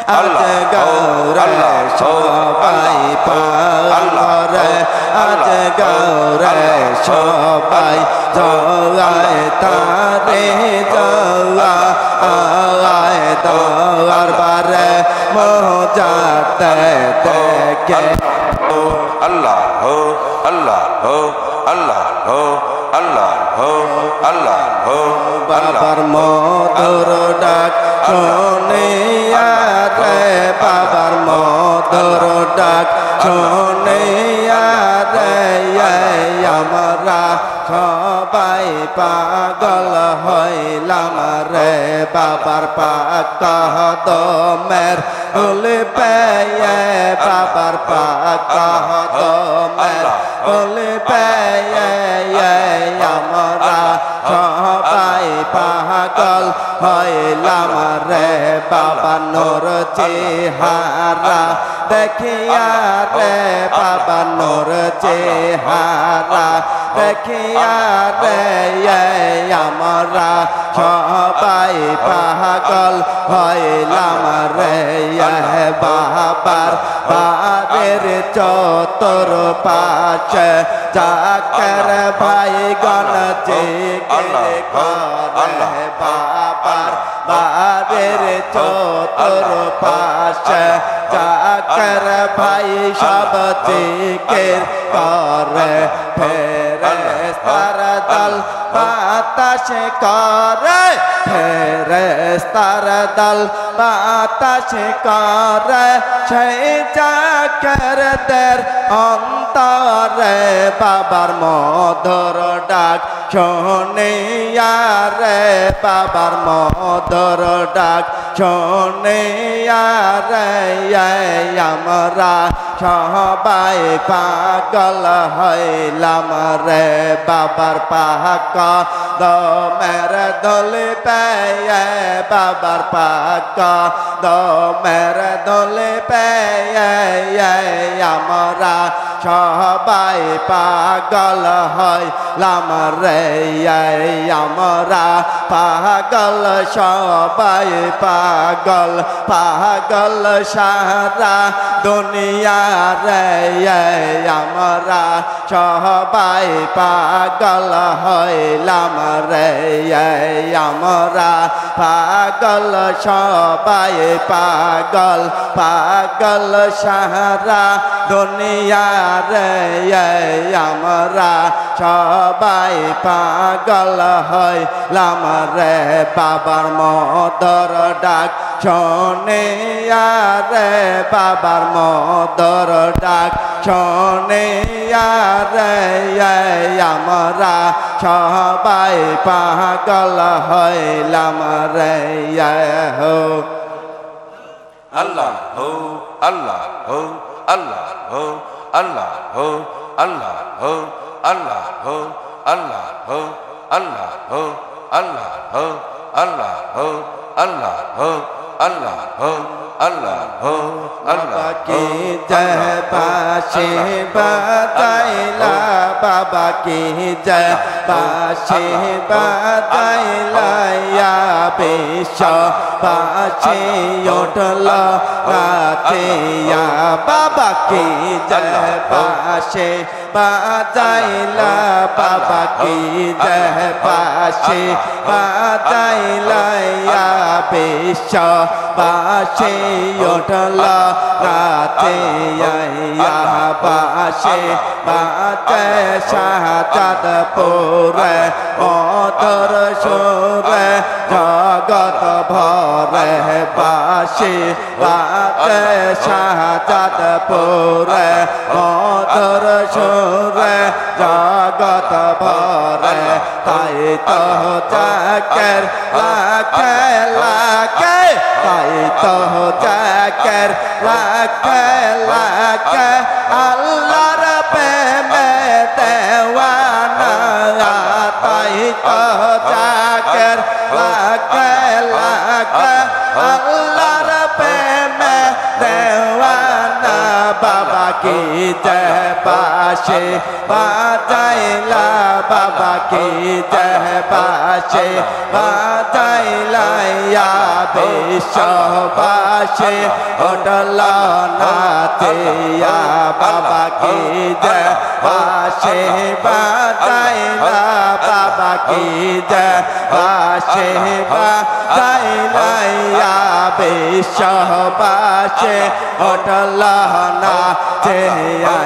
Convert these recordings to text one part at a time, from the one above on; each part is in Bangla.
আজ গৌরে সবাই পাগলে আজ গৌরে সবাই জগায় তারে জগায় দরবারে মোজাতে দেখে আল্লাহ হো আল্লাহ হো আল্লাহ হো আল্লাহ হো আল্লাহ হো বাবার মধুর ডাক শুনিয়া রে বাবার মধুর ডাক শুনিয়া রে আমরা সবাই পাগল হইলাম রে বাবার পাক কদমের ধুলি পেয়ে বাবার পাক কদমের ধুলি পেয়ে আমরা সবাই পাগল হইলাম রে বাবা নূর চেহারা দেখিয়া রে বাবা নূর চেহারা দেখিয়া রে আমরা সবাই পাগল হইলাম রে বাবার বাড়ির চতুর পাশে চাকর ভাই গণজি করে বাবার বাড়ির চতুর পাশে চাকর ভাই সব জিকির করে ফেরেশতার দল বাতাস করে ফেরেশতার দল বাতাস করে সেই চাকরদের অন্তরে বাবার মধুর ডাক শুনিয়া রে বাবার মধুর ডাক শুনিয়া রে আমরা সবাই পাগল হইলাম রে বাবার পাক কদমের ধুলি পেয়ে বাবার পাক কদমের ধুলি পেয়ে আমরা সবাই পাগল হইলাম রে আমরা পাগল সবাই পাগল পাগল সারা দুনিয়া রে আমরা সবাই পাগল হইলাম রে আমরা পাগল সবাই পাগল পাগল সারা দুনিয়া রে আমরা সবাই পাগল হইলাম রে বাবার মধুর ডাক শুনিয়া রে বাবার মধুর ডাক শুনিয়া রে আমরা সবাই পাগল হইলাম রে আল্লাহ হো আল্লাহ হো আল্লাহ হো আল্লাহ হো আল্লাহ হো আল্লাহ হো আল্লাহ হো আল্লাহ হো আল্লাহ হো আল্লাহ হো আল্লাহ হো আল্লাহ হো আল্লাহ হো আল্লাহ কি জয় বাঁশি বাজাইলা বাবা কি জয় বাঁশি বাজাইলা বিশ্ব বাঁশি উঠল নাচিয়া বাবা কি জয় বাঁশি বাজাইলা বাবা কি জয় বাঁশি বাজাইলা বিশ্ব বাঁশি উঠল নাচিয়া বাঁশি বাজে শাহজাদপুরে মধুর সুরে জগৎ ভরে বাঁশি বাজে শাহজাদপুরে মধুর সুরে জগৎ ভরে তাই তো জাকের লাখে লাখে তাই তো জাকের লাখে লাখে আল্লাহর প্রেমে দেওয়ানা তাই তো জাকের লাখে লাখে আল্লাহর প্রেমে দেওয়ানা বাবা কি জয় বাঁশি বাজাইলা বাবা কি জয় বাঁশি বাজাইলা ইয়া বিশ্ববাসী উঠল নাচিয়া বাবা কি জয় বাঁশি বাজাইলা বাবা কি জয় বাঁশি বাজাইলা ইয়া বিশ্ববাসী উঠল নাচিয়া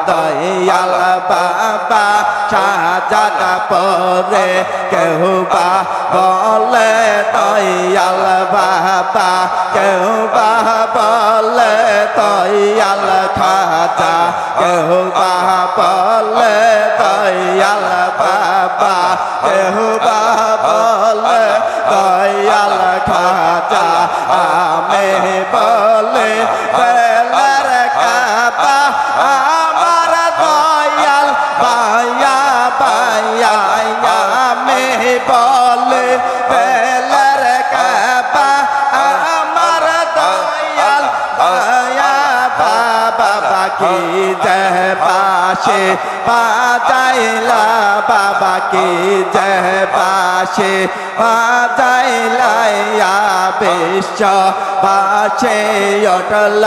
দয়াল বাবা সাজাদা পরে কেউ বা বলে দয়াল বাবা কেউ বা বলে দয়াল খাজা কেউ বা বলে দয়াল বাবা কেউ বা বলে দয়াল খাজা আমি বলে বেলার কাবা আমার দয়াল বায়া বায়া আমি বলে বেলার কাবা আমার দয়াল বায়া বাবা কি জয় বাঁশি বাজাইলা বাবা কি জয় বাঁশি বাজাইলা ইয়া বিশ্ববাসী উঠল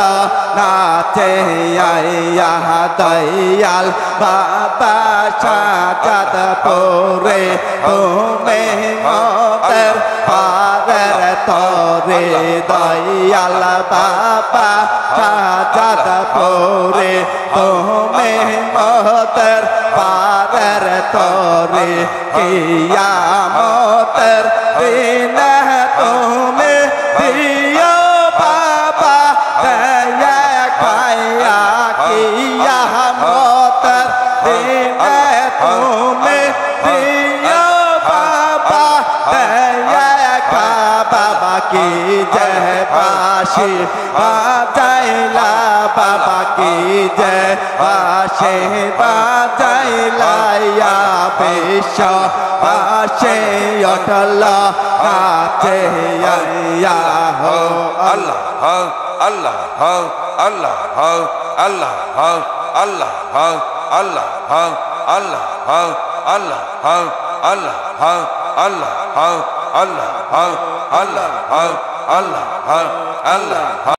নাচে ইয়া দয়াল বাবা সাজাদ পরে তুমি মোদের পারের তরে দয়াল বাবা সাজাদ পরে তুমি মোদের পারের তরে কিয়ামতের দিন তুমি প্রিয় বাবা দয়া খায়া কিয়ামতের দিন তুমি প্রিয় বাবা দয়া খা বাবা কি জয় বাঁশি বাজাইলা বাবা কি জয় বাঁশি বাজাইলা ইয়া বিশ্ববাসী উঠল নাচে ইয়া হো আল্লাহ হো আল্লাহ হো আল্লাহ হো আল্লাহ হো আল্লাহ হো আল্লাহ হো আল্লাহ হো আল্লাহ হো আল্লাহ হো আল্লাহ হো আল্লাহ হো আল্লাহ হো আল্লাহ হো আল্লাহ